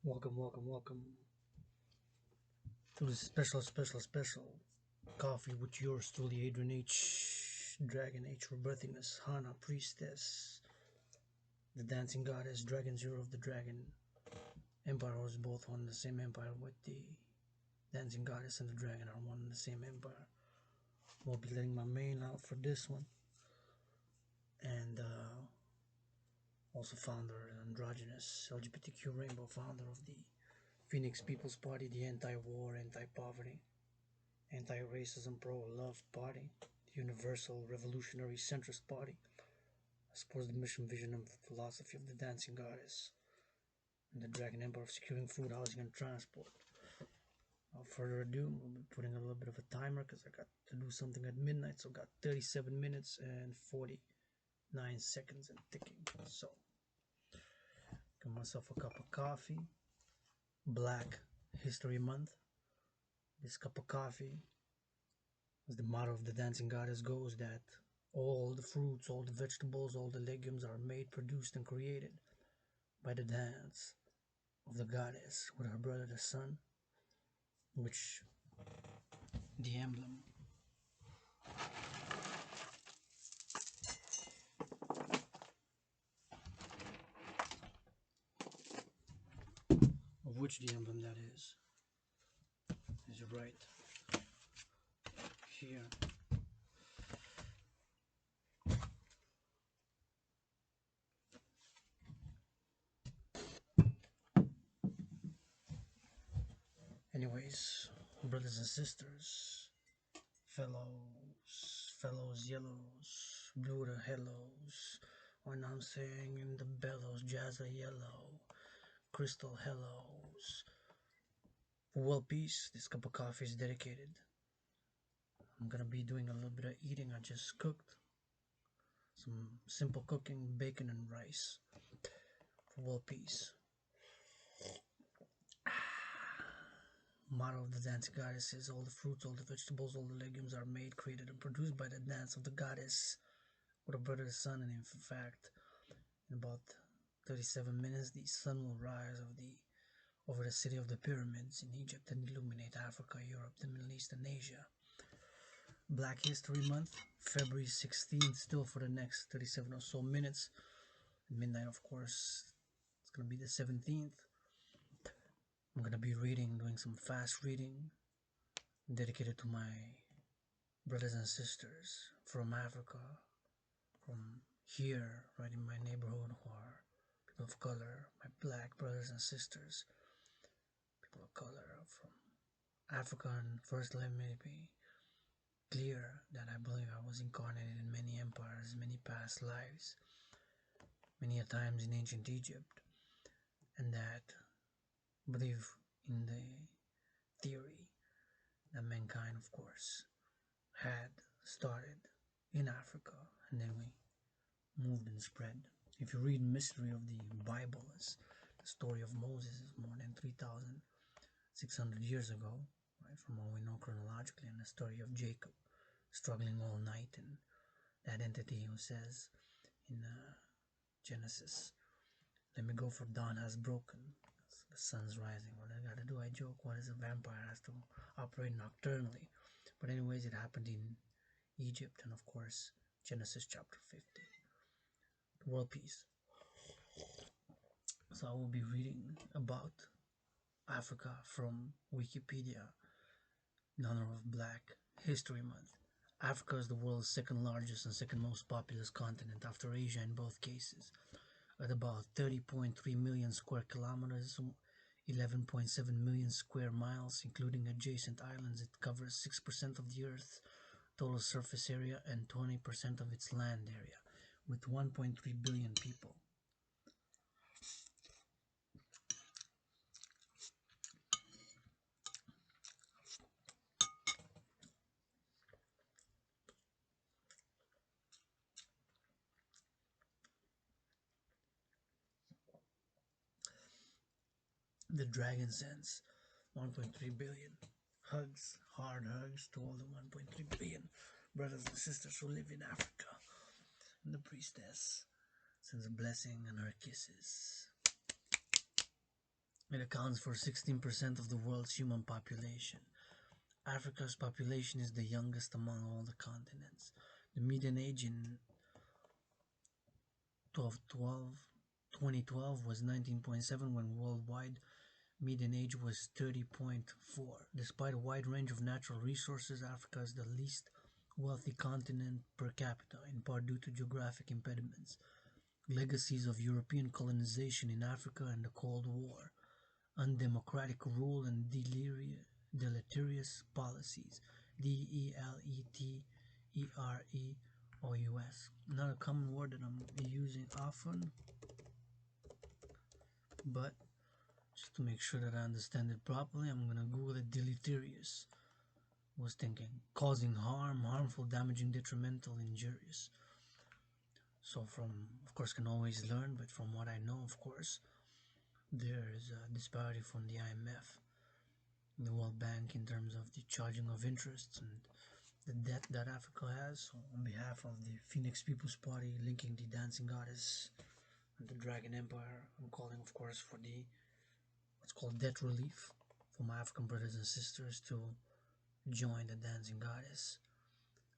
Welcome to this special coffee with yours truly, Adrian H. Dragon H. Rebirthiness, Hana, Priestess, the Dancing Goddess, Dragon Zero of the Dragon Empire was both one and the same empire, with the Dancing Goddess and the Dragon are one and the same empire. We'll be letting my main out for this one, and also founder Androgynous, LGBTQ Rainbow, founder of the Phoenix People's Party, the anti-war, anti-poverty, anti-racism, pro-love party, the universal revolutionary centrist party, supports the mission, vision, and philosophy of the Dancing Goddess and the Dragon Emperor of securing food, housing, and transport. Without further ado, we'll be putting a little bit of a timer because I got to do something at midnight, so I got 37 minutes and 49 seconds and ticking. So, got myself a cup of coffee, Black History Month. This cup of coffee, as the motto of the Dancing Goddess goes, that all the fruits, all the vegetables, all the legumes are made, produced, and created by the dance of the goddess with her brother the sun, which the emblem of which the emblem that is right here. Anyways, brothers and sisters, fellows yellows, blue to hellos, when I'm saying in the bellows, jazza yellow, crystal hellos. Well, peace, this cup of coffee is dedicated. I'm gonna be doing a little bit of eating. I just cooked some simple cooking, bacon and rice for world peace. Motto of the Dancing Goddess is all the fruits, all the vegetables, all the legumes are made, created, and produced by the dance of the goddess with a brother the sun. And in fact, in about 37 minutes, the sun will rise over the city of the pyramids in Egypt and illuminate Africa, Europe, the Middle East, and Asia. Black History Month, February 16th, still for the next 37 or so minutes. At midnight, of course, it's going to be the 17th. I'm going to be doing some fast reading, dedicated to my brothers and sisters from Africa, from here, right in my neighborhood, who are people of color, my black brothers and sisters, people of color from Africa. And first, let me be clear that I believe I was incarnated in many empires, many past lives, many a times in ancient Egypt, and that believe in the theory that mankind, of course, had started in Africa, and then we moved and spread. If you read Mystery of the Bible, as the story of Moses is more than 3,600 years ago, right, from what we know chronologically, and the story of Jacob struggling all night, and that entity who says in Genesis, let me go for dawn has broken, the sun's rising. What I gotta do, I joke, what is a vampire, has to operate nocturnally. But anyways, it happened in Egypt, and of course Genesis chapter 50, world peace. So I will be reading about Africa from Wikipedia in honor of Black History Month. Africa is the world's second largest and second most populous continent after Asia in both cases. At about 30.3 million square kilometers, 11.7 million square miles, including adjacent islands, it covers 6% of the Earth's total surface area and 20% of its land area, with 1.3 billion people. The dragon sends 1.3 billion hugs, hard hugs, to all the 1.3 billion brothers and sisters who live in Africa. And the priestess sends a blessing and her kisses. It accounts for 16% of the world's human population. Africa's population is the youngest among all the continents. The median age in 2012 was 19.7, when worldwide median age was 30.4. Despite a wide range of natural resources, Africa is the least wealthy continent per capita, in part due to geographic impediments, legacies of European colonization in Africa and the Cold War, undemocratic rule, and deleterious policies. Deleterious. Not a common word that I'm using often, but just to make sure that I understand it properly, I'm gonna Google it. Deleterious. Was thinking causing harm, harmful, damaging, detrimental, injurious. So of course, can always learn, but from what I know, of course, there is a disparity from the IMF, the World Bank, in terms of the charging of interests and the debt that Africa has. So on behalf of the Phoenix People's Party, linking the dancing goddess and the Dragon Empire, I'm calling, of course, for the what's called debt relief for my African brothers and sisters to join the dancing goddess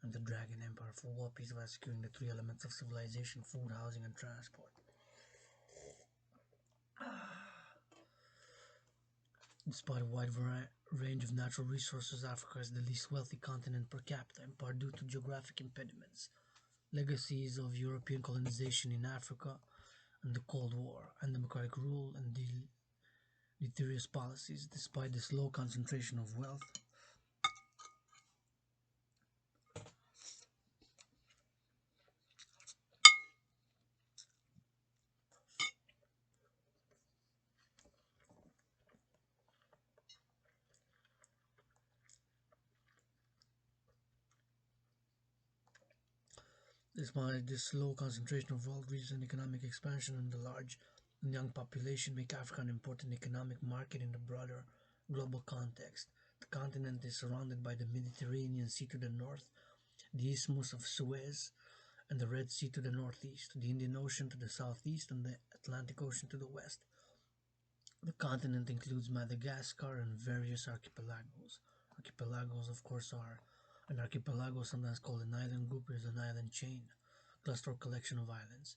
and the Dragon Empire for world peace by securing the three elements of civilization: food, housing, and transport. Despite a wide range of natural resources, Africa is the least wealthy continent per capita, in part due to geographic impediments, legacies of European colonization in Africa and the Cold War, undemocratic rule, and deleterious policies. Despite this low concentration of wealth, despite this low concentration of wealth, recent economic expansion and the large and young population make Africa an important economic market in the broader global context. The continent is surrounded by the Mediterranean Sea to the north, the Isthmus of Suez, and the Red Sea to the northeast, the Indian Ocean to the southeast, and the Atlantic Ocean to the west. The continent includes Madagascar and various archipelagos. Archipelagos, of course, are an archipelago, sometimes called an island group, is an island chain, cluster or collection of islands.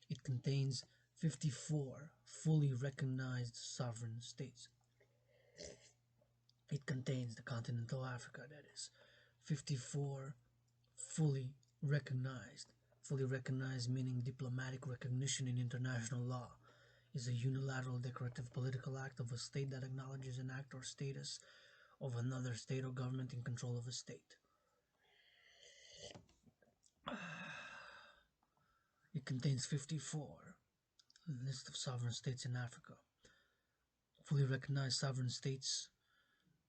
It contains 54 fully recognized sovereign states. It contains the continent of Africa, that is. 54 fully recognized. Fully recognized meaning diplomatic recognition in international law is a unilateral declarative political act of a state that acknowledges an act or status of another state or government in control of a state. It contains 54 list of sovereign states in Africa. Fully recognized sovereign states,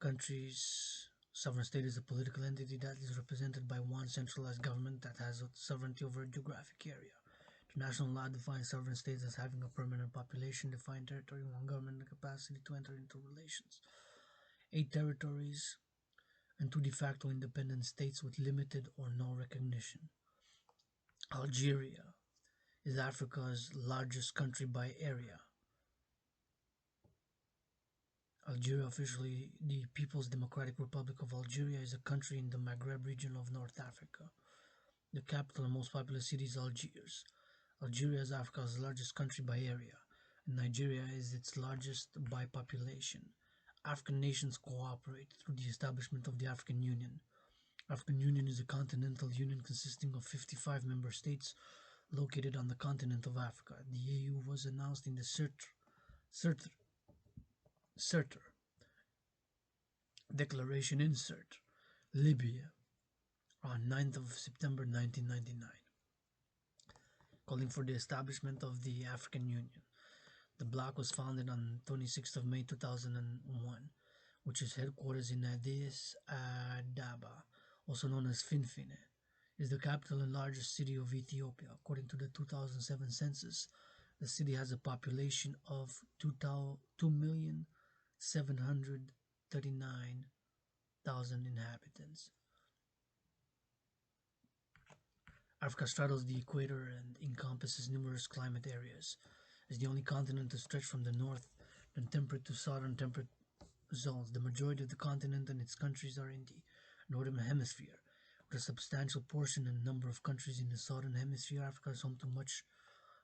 countries. Sovereign state is a political entity that is represented by one centralized government that has sovereignty over a geographic area. International law defines sovereign states as having a permanent population, defined territory, one government, and capacity to enter into relations. 8 territories and 2 de facto independent states with limited or no recognition. Algeria is Africa's largest country by area. Algeria, officially the People's Democratic Republic of Algeria, is a country in the Maghreb region of North Africa. The capital and most populous city is Algiers. Algeria is Africa's largest country by area, and Nigeria is its largest by population. African nations cooperate through the establishment of the African Union. African Union is a continental union consisting of 55 member states located on the continent of Africa. The AU was announced in the Surter Declaration in Surte, Libya, on 9th of September 1999, calling for the establishment of the African Union. The bloc was founded on 26th of May 2001, which is headquarters in Addis Ababa, also known as Finfine, is the capital and largest city of Ethiopia. According to the 2007 census, the city has a population of 2,739,000 inhabitants. Africa straddles the equator and encompasses numerous climate areas. It's the only continent to stretch from the north than temperate to southern temperate zones. The majority of the continent and its countries are in the northern hemisphere. With a substantial portion and number of countries in the southern hemisphere, Africa is home to much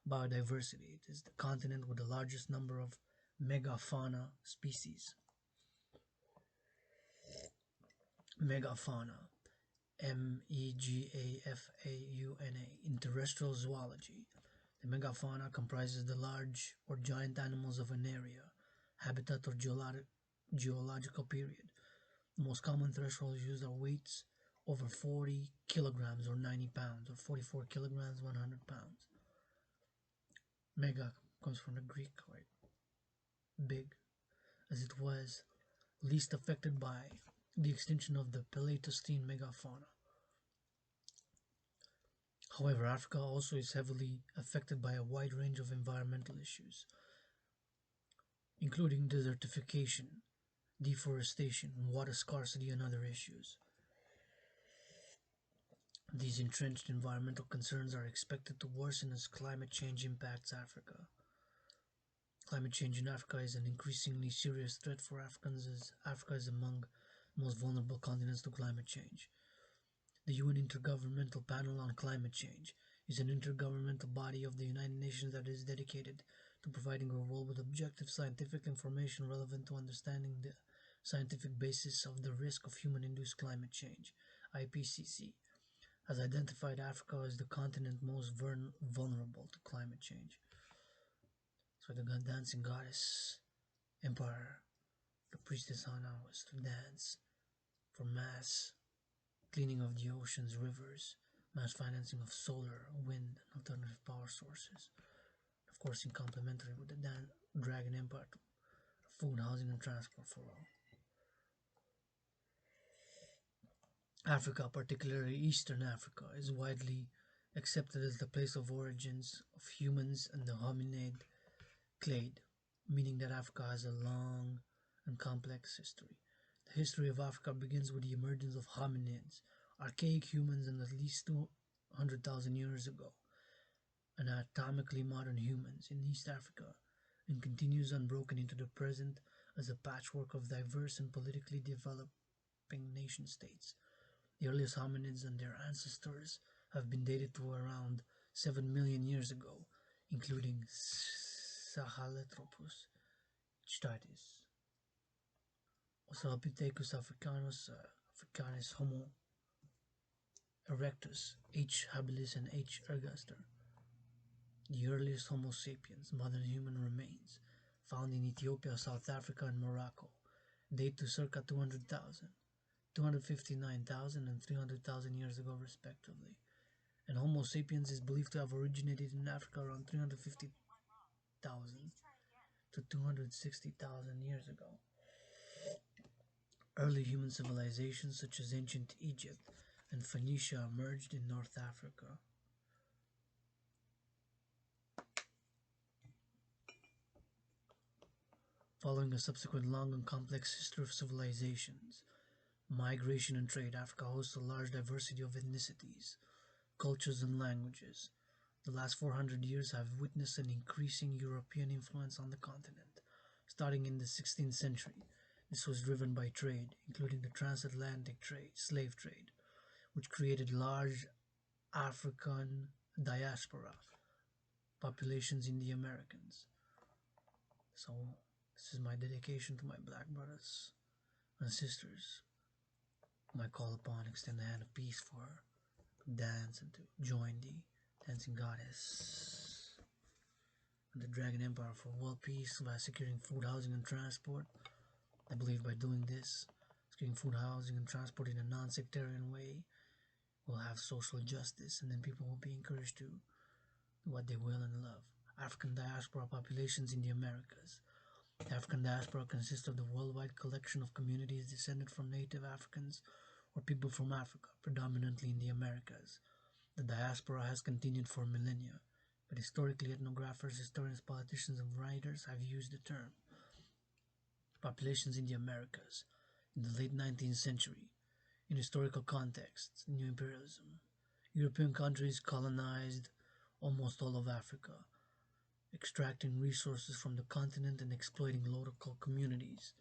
biodiversity. It is the continent with the largest number of megafauna species. Megafauna, Megafauna, in terrestrial zoology. The megafauna comprises the large or giant animals of an area, habitat, or geological period. The most common thresholds used are weights over 40 kilograms or 90 pounds, or 44 kilograms, 100 pounds. Mega comes from the Greek, right? Big, as it was least affected by the extinction of the Pleistocene megafauna. However, Africa also is heavily affected by a wide range of environmental issues, including desertification, deforestation, water scarcity, and other issues. These entrenched environmental concerns are expected to worsen as climate change impacts Africa. Climate change in Africa is an increasingly serious threat for Africans, as Africa is among the most vulnerable continents to climate change. The UN Intergovernmental Panel on Climate Change is an intergovernmental body of the United Nations that is dedicated to providing the world with objective scientific information relevant to understanding the scientific basis of the risk of human-induced climate change. IPCC has identified Africa as the continent most vulnerable to climate change. So the dancing goddess emperor, the priestess Hana, was to dance for mass cleaning of the oceans, rivers, mass financing of solar, wind, and alternative power sources. Of course, in complementary with the Dragon Empire, food, housing, and transport for all. Africa, particularly Eastern Africa, is widely accepted as the place of origins of humans and the hominid clade, meaning that Africa has a long and complex history. The history of Africa begins with the emergence of hominids, archaic humans, and at least 200,000 years ago, anatomically modern humans in East Africa, and continues unbroken into the present as a patchwork of diverse and politically developing nation states. The earliest hominids and their ancestors have been dated to around 7 million years ago, including Sahelanthropus chattatis, Australopithecus africanus, Homo erectus, H. habilis, and H. ergaster. The earliest Homo sapiens, modern human remains, found in Ethiopia, South Africa, and Morocco, date to circa 200,000, 259,000, and 300,000 years ago, respectively. And Homo sapiens is believed to have originated in Africa around 350,000 to 260,000 years ago. Early human civilizations such as ancient Egypt and Phoenicia emerged in North Africa. Following a subsequent long and complex history of civilizations, migration, and trade, Africa hosts a large diversity of ethnicities, cultures, and languages. The last 400 years have witnessed an increasing European influence on the continent. Starting in the 16th century, this was driven by trade, including the transatlantic slave trade, which created large African diaspora populations in the Americas. So, this is my dedication to my black brothers and sisters, whom I call upon, extend the hand of peace for, dance, and to join the dancing goddess and the Dragon Empire for world peace by securing food, housing, and transport. I believe by doing this, securing food, housing, and transport in a non-sectarian way, we'll have social justice, and then people will be encouraged to do what they will and love. African diaspora populations in the Americas. The African diaspora consists of the worldwide collection of communities descended from native Africans or people from Africa, predominantly in the Americas. The diaspora has continued for millennia, but historically ethnographers, historians, politicians, and writers have used the term. Populations in the Americas. In the late 19th century, in historical contexts, new imperialism, European countries colonized almost all of Africa. extracting resources from the continent and exploiting local communities.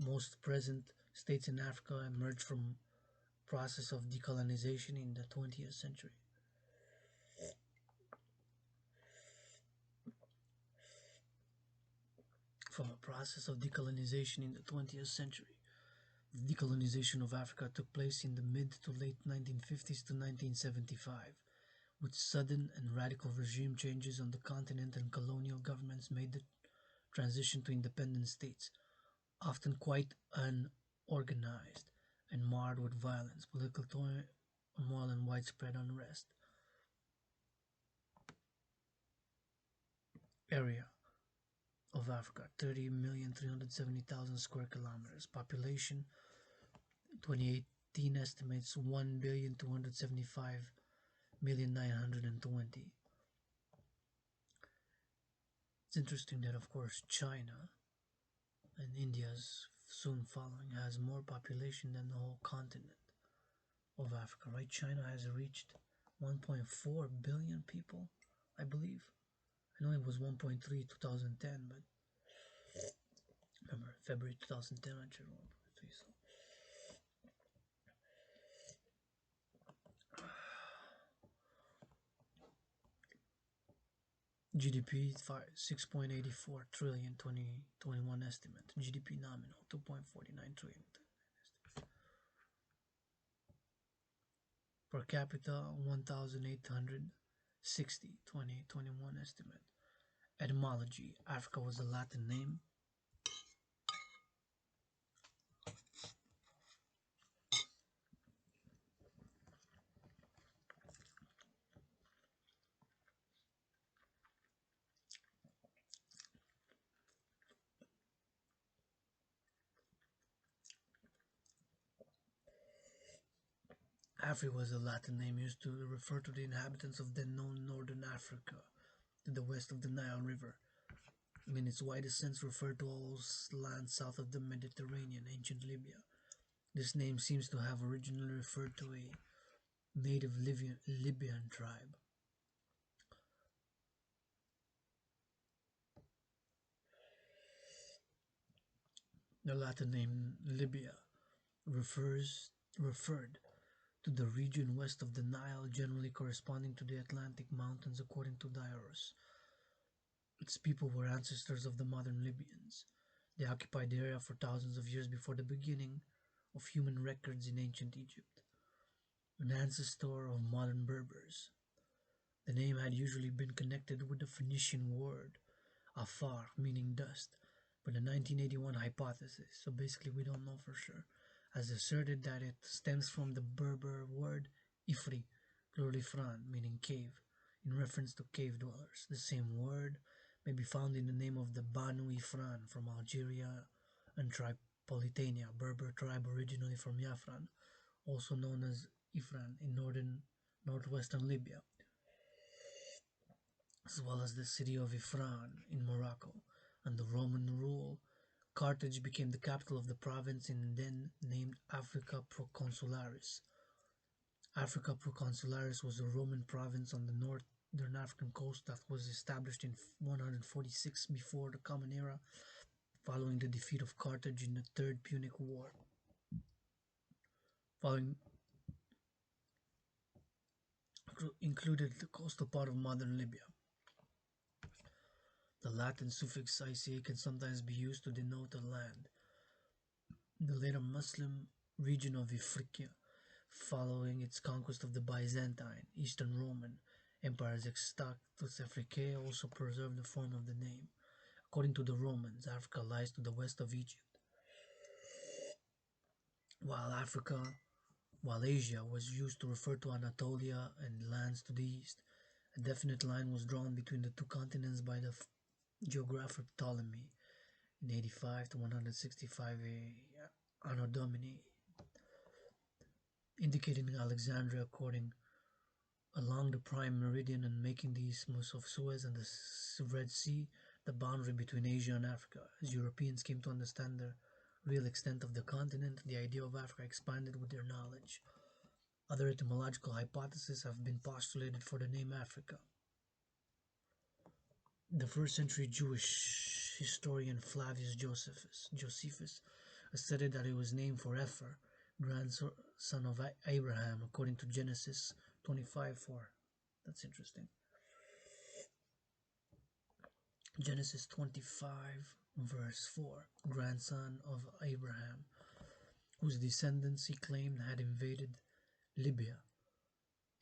Most present states in Africa emerged from process of decolonization in the 20th century. From a process of decolonization in the 20th century. The decolonization of Africa took place in the mid to late 1950s to 1975, with sudden and radical regime changes on the continent, and colonial governments made the transition to independent states, often quite unorganized and marred with violence, political turmoil, and widespread unrest. Area of Africa 30,370,000 square kilometers. Population 2018 estimates 1,275,920,000. It's interesting that, of course, China and India's soon following has more population than the whole continent of Africa, right? China has reached 1.4 billion people, I believe. I know it was 1.3 2010, but remember February 2010 I checked 1.3. So GDP 6.84 trillion 2021 estimate. GDP nominal 2.49 trillion. Per capita 1,860 2021 estimate. Etymology: Africa was a Latin name. Afri was a Latin name used to refer to the inhabitants of then known northern Africa, to the west of the Nile River. In its widest sense, referred to all land south of the Mediterranean, ancient Libya. This name seems to have originally referred to a native Libyan tribe. The Latin name Libya referred to the region west of the Nile, generally corresponding to the Atlantic mountains, according to Diarus. Its people were ancestors of the modern Libyans. They occupied the area for thousands of years before the beginning of human records in ancient Egypt, an ancestor of modern Berbers. The name had usually been connected with the Phoenician word afar, meaning dust, but the 1981 hypothesis, so basically we don't know for sure, has asserted that it stems from the Berber word ifri, plural ifran, meaning cave, in reference to cave dwellers. The same word may be found in the name of the Banu Ifran from Algeria and Tripolitania, Berber tribe originally from Yafran, also known as Ifran in northwestern Libya, as well as the city of Ifran in Morocco. Under Roman rule, Carthage became the capital of the province and then named Africa Proconsularis. Africa Proconsularis was a Roman province on the northern African coast that was established in 146 before the Common Era, following the defeat of Carthage in the Third Punic War. Included the coastal part of modern Libya. The Latin suffix "ica" can sometimes be used to denote a land. The later Muslim region of Ifriqiya, following its conquest of the Byzantine, Eastern Roman empires, Status Africae also preserved the form of the name. According to the Romans, Africa lies to the west of Egypt, while Asia was used to refer to Anatolia and lands to the east. A definite line was drawn between the two continents by the geographer Ptolemy in 85 to 165 Anno Domini, indicating Alexandria according along the prime meridian and making the Isthmus of Suez and the Red Sea the boundary between Asia and Africa. As Europeans came to understand the real extent of the continent, the idea of Africa expanded with their knowledge. Other etymological hypotheses have been postulated for the name Africa. The first century Jewish historian Flavius Josephus stated that it was named for Epher, grandson of Abraham, according to Genesis 25:4. That's interesting. Genesis 25, verse 4, grandson of Abraham, whose descendants he claimed had invaded Libya.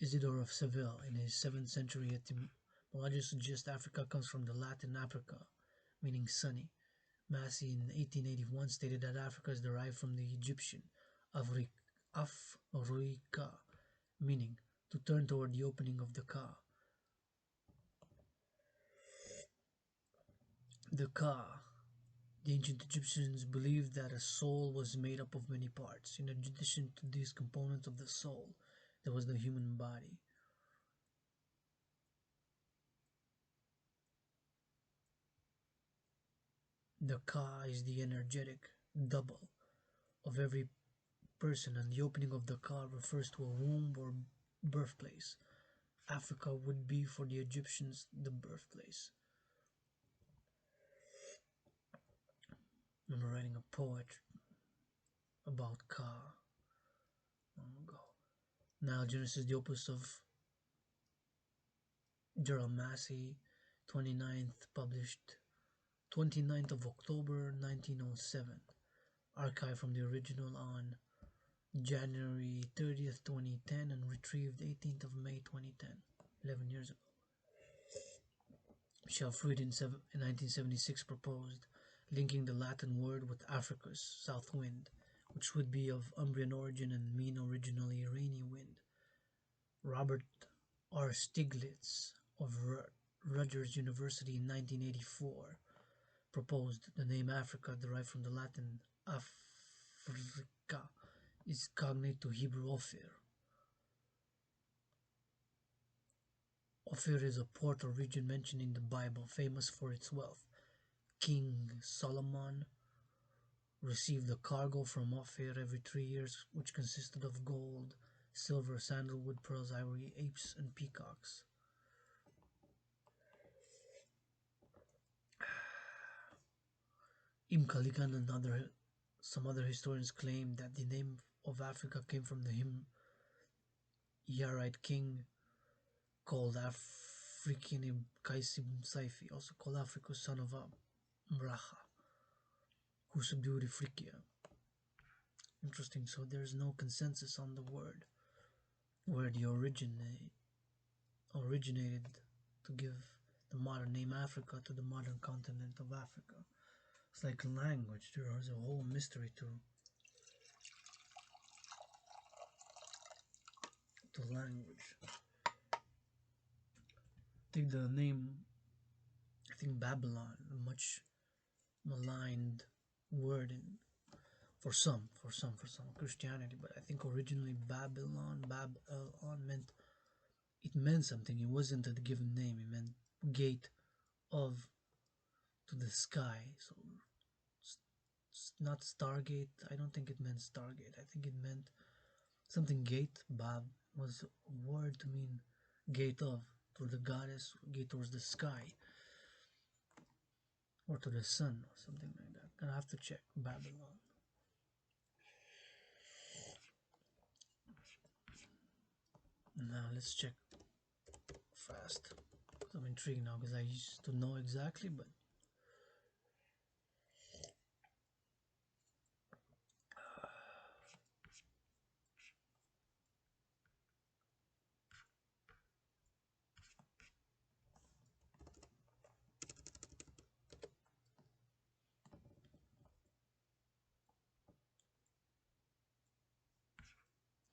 Isidore of Seville, in his 7th century etymology, suggests Africa comes from the Latin Africa, meaning sunny. Massey in 1881 stated that Africa is derived from the Egyptian Afroika, meaning to turn toward the opening of the Ka. The Ka. The ancient Egyptians believed that a soul was made up of many parts. In addition to these components of the soul, there was the human body. The Ka is the energetic double of every person, and the opening of the Ka refers to a womb or birthplace. Africa would be for the Egyptians the birthplace. I remember writing a poet about Ka long ago. Now Genesis, the opus of Gerald Massey, 29th, published 29th of October 1907. Archived from the original on January 30th, 2010, and retrieved 18th of May 2010, 11 years ago. Shelfrid in 1976 proposed linking the Latin word with Africa's south wind, which would be of Umbrian origin and mean originally rainy wind. Robert R. Stiglitz of Rutgers University in 1984 proposed the name Africa, derived from the Latin Africa, is cognate to Hebrew Ophir. Ophir is a port or region mentioned in the Bible, famous for its wealth. King Solomon received a cargo from Ophir every 3 years, which consisted of gold, silver, sandalwood, pearls, ivory, apes, and peacocks. Ibn Khaldun and some other historians claim that the name of Africa came from the Himyarite king called African ibn Qais ibn Saifi, also called Africa, son of Amracha, who subdued Ifriqiya. Interesting. So there's no consensus on the word where the originated to give the modern name Africa to the modern continent of Africa. It's like language. There is a whole mystery to language. Take the name, I think Babylon, a much maligned word for some Christianity, but I think originally Babylon meant something. It wasn't a given name. It meant gate of to the sky. So it's not Stargate. I don't think it meant Stargate. I think it meant something gate. Bab was a word to mean gate of, to the goddess, gate towards the sky, or to the sun, or something like that. Gonna have to check Babylon. Now let's check fast. I'm intrigued now because I used to know exactly, but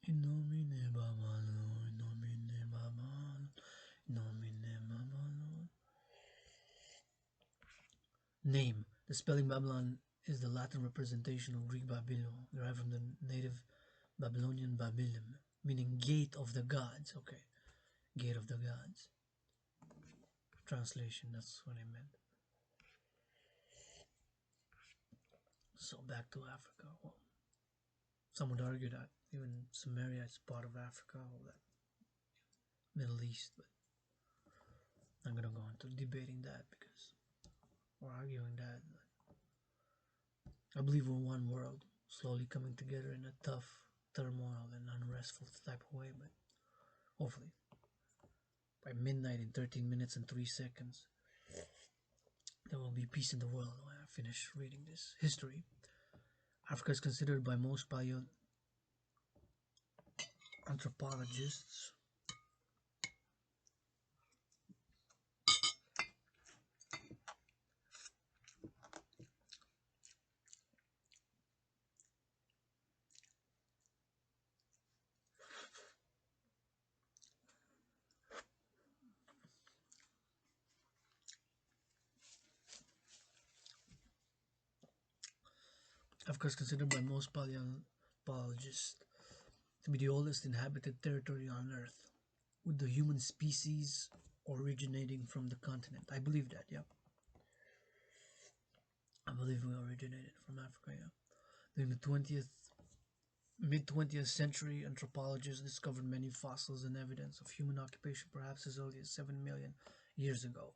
Inomine Babalo, Inomine Babalo, Inomine Babalo. Name. The spelling Babylon is the Latin representation of Greek Babylon, derived from the native Babylonian Babilim, meaning gate of the gods. Okay, gate of the gods. Translation, that's what I meant. So back to Africa. Well, some would argue that even Samaria is part of Africa, all that Middle East, but I'm gonna go into debating that because we're arguing that. I believe we're one world, slowly coming together in a tough, turmoil, and unrestful type of way, but hopefully by midnight in 13 minutes and 3 seconds, there will be peace in the world when I finish reading this history. Africa is considered by most paleoanthropologists Africa is considered by most paleontologists to be the oldest inhabited territory on Earth, with the human species originating from the continent. I believe that, yeah. I believe we originated from Africa, yeah. During the mid-20th century, anthropologists discovered many fossils and evidence of human occupation perhaps as early as 7 million years ago.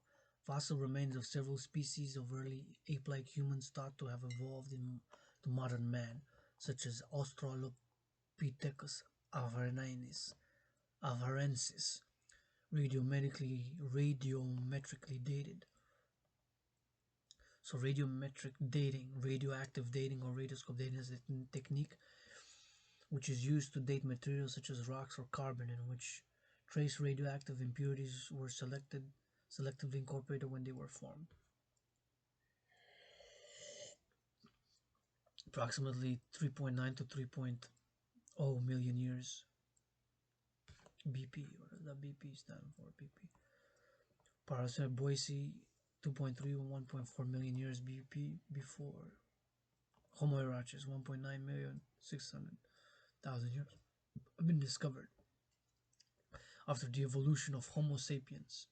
Fossil remains of several species of early ape-like humans thought to have evolved into modern man, such as Australopithecus afarensis, radiometrically dated. So radioactive dating or radioscope dating is a technique which is used to date materials such as rocks or carbon, in which trace radioactive impurities were selectively incorporated when they were formed. Approximately 3.9 to 3.0 million years BP. What does that BP stand for? BP. Parasite Boise, 2.3 or 1.4 million years BP before Homo erectus, 1.9 million 600,000 years have been discovered. After the evolution of Homo sapiens,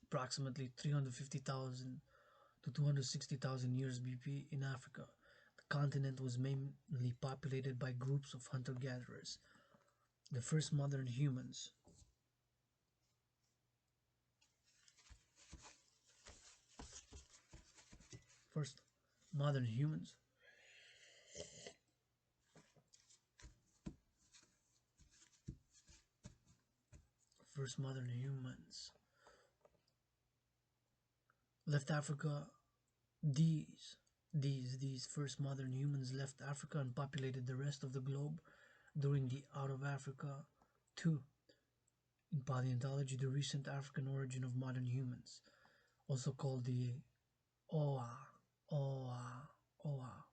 approximately 350,000 to 260,000 years BP in Africa, the continent was mainly populated by groups of hunter-gatherers. The first modern humans first modern humans first modern humans left Africa. These first modern humans left Africa and populated the rest of the globe during the Out of Africa II. In paleontology, the recent African origin of modern humans, also called the OA, OA, OA,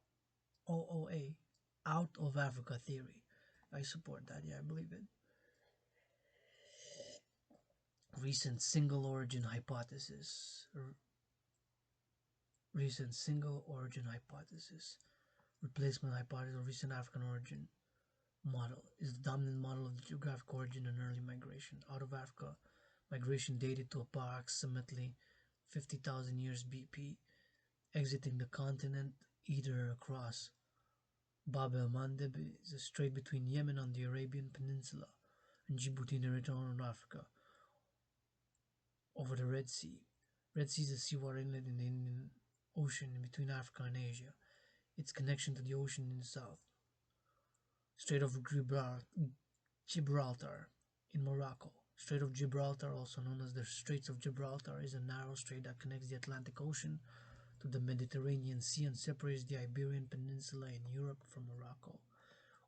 OOA, out of Africa theory. I support that, yeah, I believe it. Recent single origin hypothesis, replacement hypothesis, or recent African origin model is the dominant model of the geographic origin and early migration. Out of Africa, migration dated to approximately 50,000 years BP, exiting the continent either across Bab el-Mandeb, is a strait between Yemen on the Arabian Peninsula and Djibouti in North Africa, over the Red Sea. Red Sea is a seawater inlet in the Indian Ocean in between Africa and Asia. Its connection to the ocean in the south. Strait of Gibraltar in Morocco. Strait of Gibraltar, also known as the Straits of Gibraltar, is a narrow strait that connects the Atlantic Ocean to the Mediterranean Sea and separates the Iberian Peninsula in Europe from Morocco,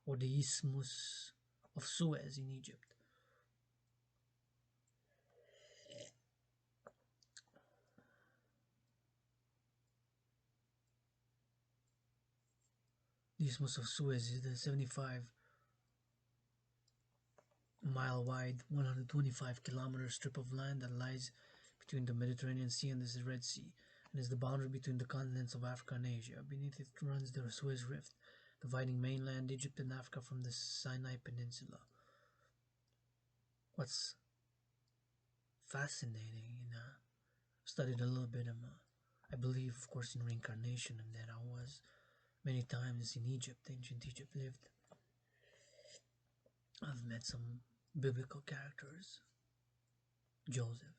or the Isthmus of Suez in Egypt. The Isthmus of Suez is the 75-mile wide, 125-kilometer strip of land that lies between the Mediterranean Sea and the Red Sea, and is the boundary between the continents of Africa and Asia. Beneath it runs the Suez Rift, dividing mainland Egypt and Africa from the Sinai Peninsula. What's fascinating, studied a little bit, I believe, of course, in reincarnation, and that I was many times in Egypt, ancient Egypt lived. I've met some biblical characters, Joseph,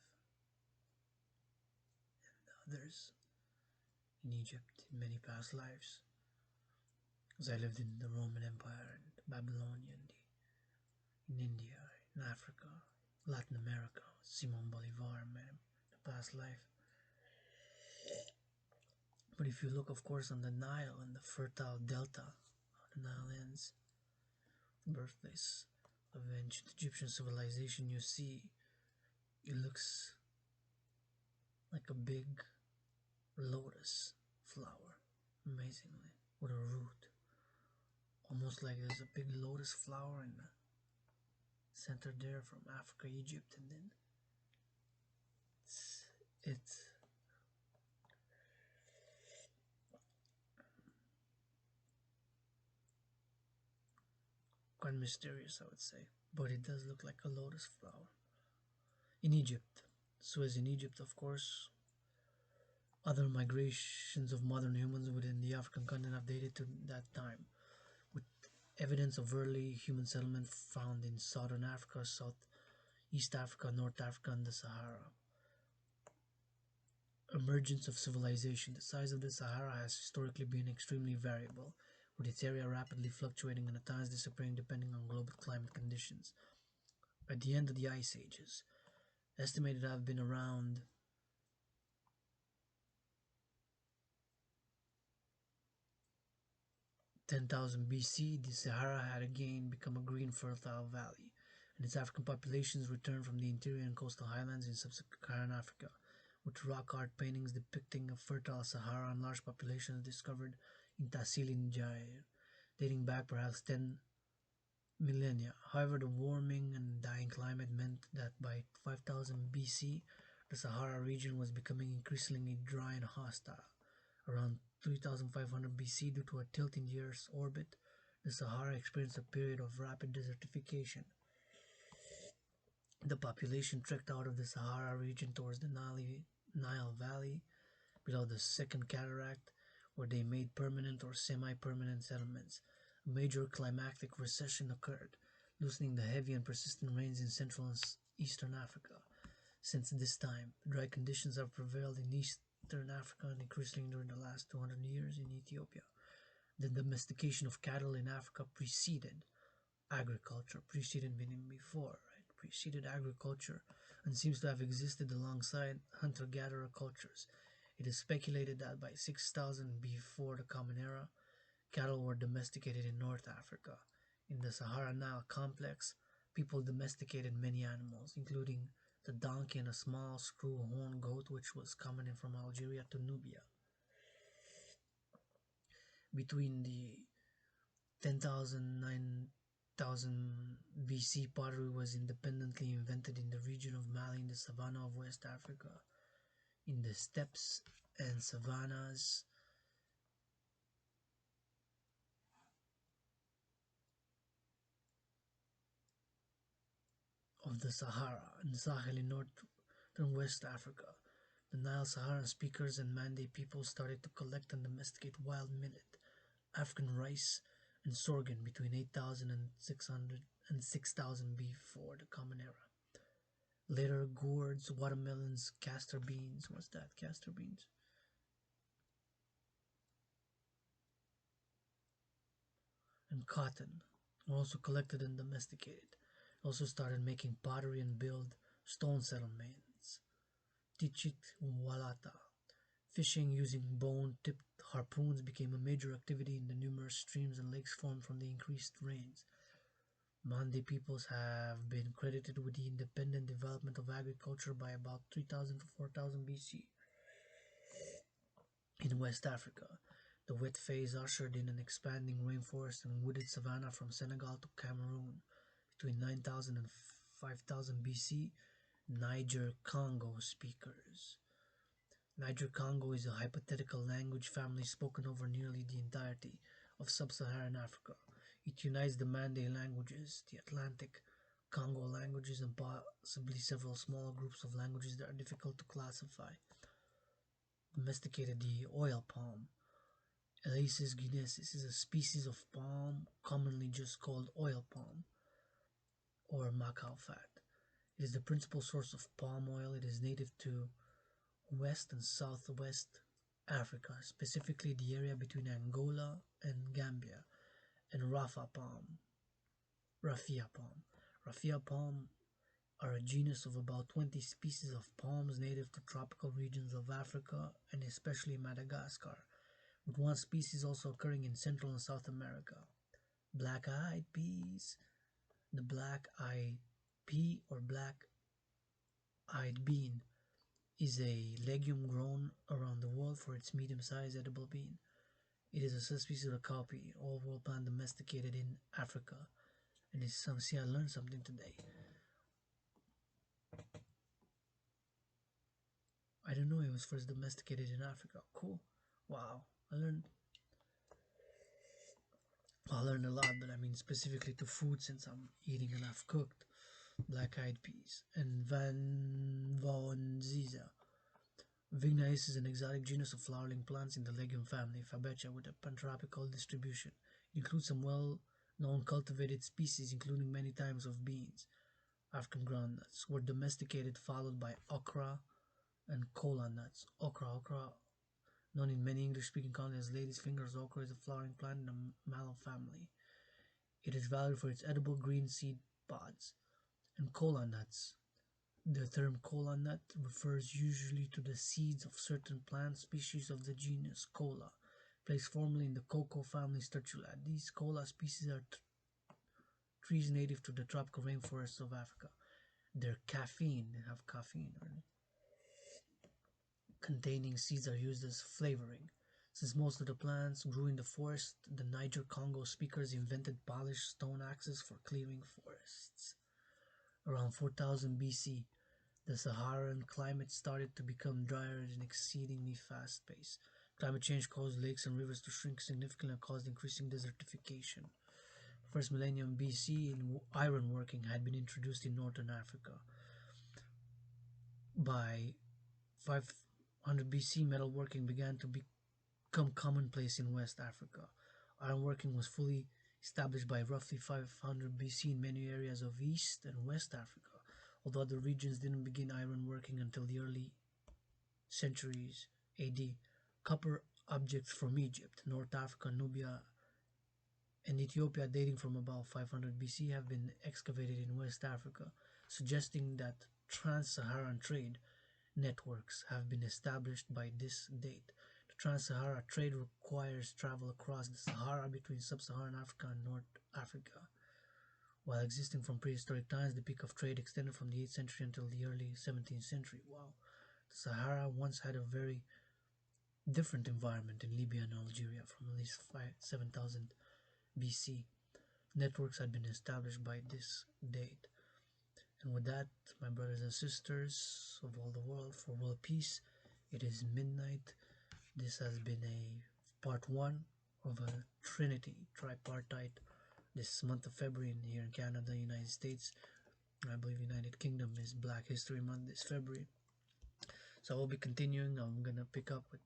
others in Egypt in many past lives, as I lived in the Roman Empire and Babylonia, in India, in Africa, Latin America, Simon Bolivar, met him in a past life. But if you look, of course, on the Nile and the fertile delta of the Nile ends, birthplace of ancient Egyptian civilization, you see it looks like a big lotus flower, amazingly, with a root. Almost like there's a big lotus flower in the center there from Africa, Egypt, and then it's quite mysterious, I would say, but it does look like a lotus flower. In Egypt, Suez in Egypt, of course, other migrations of modern humans within the African continent have dated to that time, with evidence of early human settlement found in southern Africa, Southeast Africa, North Africa, and the Sahara. Emergence of civilization. The size of the Sahara has historically been extremely variable, with its area rapidly fluctuating and at times disappearing depending on global climate conditions. At the end of the Ice Ages, estimated to have been around 10,000 BC, the Sahara had again become a green fertile valley, and its African populations returned from the interior and coastal highlands in sub-Saharan Africa, with rock art paintings depicting a fertile Sahara and large populations discovered in Tassili Jair, dating back perhaps 10 millennia. However, the warming and dying climate meant that by 5000 BC, the Sahara region was becoming increasingly dry and hostile. Around 3500 BC, due to a tilt in the Earth's orbit, the Sahara experienced a period of rapid desertification. The population trekked out of the Sahara region towards the Nile Valley below the Second Cataract, where they made permanent or semi-permanent settlements. A major climatic recession occurred, loosening the heavy and persistent rains in Central and Eastern Africa. Since this time, dry conditions have prevailed in Eastern Africa and increasingly during the last 200 years in Ethiopia. The domestication of cattle in Africa preceded agriculture, preceded meaning before, right? Preceded agriculture, and seems to have existed alongside hunter-gatherer cultures. It is speculated that by 6000 before the Common Era, cattle were domesticated in North Africa. In the Sahara-Nile complex, people domesticated many animals, including the donkey and a small screw-horn goat, which was common from Algeria to Nubia. Between the 10,000 9,000 BC, pottery was independently invented in the region of Mali in the savannah of West Africa. In the steppes and savannas of the Sahara and Sahel in northern West Africa, the Nile Saharan speakers and Mande people started to collect and domesticate wild millet, African rice, and sorghum between 8,000 and 6,000 before the Common Era. Later, gourds, watermelons, castor beans, what's that, castor beans? And cotton were also collected and domesticated. Also started making pottery and build stone settlements. Tichit Walata. Fishing using bone-tipped harpoons became a major activity in the numerous streams and lakes formed from the increased rains. Mande peoples have been credited with the independent development of agriculture by about 3000 to 4000 BC. In West Africa, the wet phase ushered in an expanding rainforest and wooded savanna from Senegal to Cameroon. Between 9000 and 5000 BC, Niger-Congo speakers. Niger-Congo is a hypothetical language family spoken over nearly the entirety of sub-Saharan Africa. It unites the Mande languages, the Atlantic Congo languages, and possibly several smaller groups of languages that are difficult to classify. Domesticated the oil palm. Elaesis guinesis is a species of palm commonly just called oil palm or macao fat. It is the principal source of palm oil. It is native to West and Southwest Africa, specifically the area between Angola and Gambia, and raffia palm. Raffia palm are a genus of about 20 species of palms native to tropical regions of Africa and especially Madagascar, with one species also occurring in Central and South America. Black-eyed peas. The black-eyed pea or black-eyed bean is a legume grown around the world for its medium-sized edible bean. It is a subspecies of the cowpea, all-world plant domesticated in Africa. And it's some. See, I learned something today. I didn't know it was first domesticated in Africa. Cool. Wow. I learned a lot, but I mean specifically to food since I'm eating enough cooked. Black-eyed peas and Van Vaonziza. Vignaeus is an exotic genus of flowering plants in the legume family, Fabaceae, with a pantropical distribution. It includes some well-known cultivated species, including many types of beans. African groundnuts were domesticated, followed by okra and kola nuts. Okra, known in many English-speaking countries as lady's fingers, okra is a flowering plant in the mallow family. It is valued for its edible green seed pods. And kola nuts. The term kola nut refers usually to the seeds of certain plant species of the genus Kola, placed formerly in the cocoa family Stertula. These kola species are trees native to the tropical rainforests of Africa. They have caffeine, containing seeds are used as flavoring. Since most of the plants grew in the forest, the Niger-Congo speakers invented polished stone axes for clearing forests. Around 4000 BC, the Saharan climate started to become drier at an exceedingly fast pace. Climate change caused lakes and rivers to shrink significantly and caused increasing desertification. First millennium BC, ironworking had been introduced in northern Africa. By 500 BC, metalworking began to become commonplace in West Africa. Ironworking was fully established by roughly 500 BC in many areas of East and West Africa, although other regions didn't begin ironworking until the early centuries AD. Copper objects from Egypt, North Africa, Nubia, and Ethiopia dating from about 500 BC have been excavated in West Africa, suggesting that trans-Saharan trade networks have been established by this date. The trans-Sahara trade requires travel across the Sahara between sub-Saharan Africa and North Africa. While existing from prehistoric times, the peak of trade extended from the 8th century until the early 17th century. Wow. The Sahara once had a very different environment in Libya and Algeria from at least 7000 BC. Networks had been established by this date. And with that, my brothers and sisters of all the world, for world peace, it is midnight. This has been a part 1 of a Trinity tripartite this month of February here in Canada, United States. I believe United Kingdom is Black History Month this February. So I'll be continuing. I'm gonna pick up with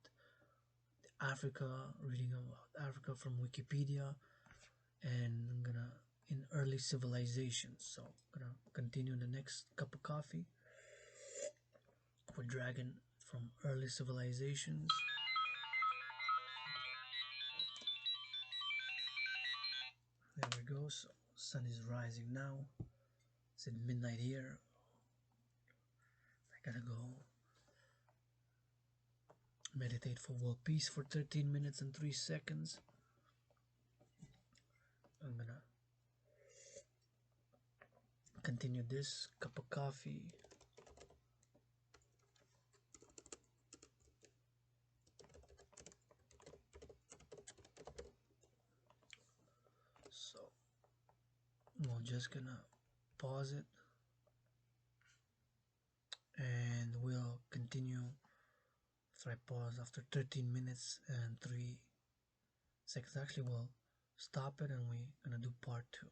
Africa, reading about Africa from Wikipedia, and I'm gonna in early civilizations. So I'm gonna continue the next cup of coffee with Dragan from early civilizations. There we go. So sun is rising now. It's at midnight here. I gotta go meditate for world peace for 13 minutes and 3 seconds. I'm gonna continue this cup of coffee. So we're just gonna pause it and we'll continue after I pause after 13 minutes and 3 seconds. Actually, we'll stop it and we're gonna do part 2.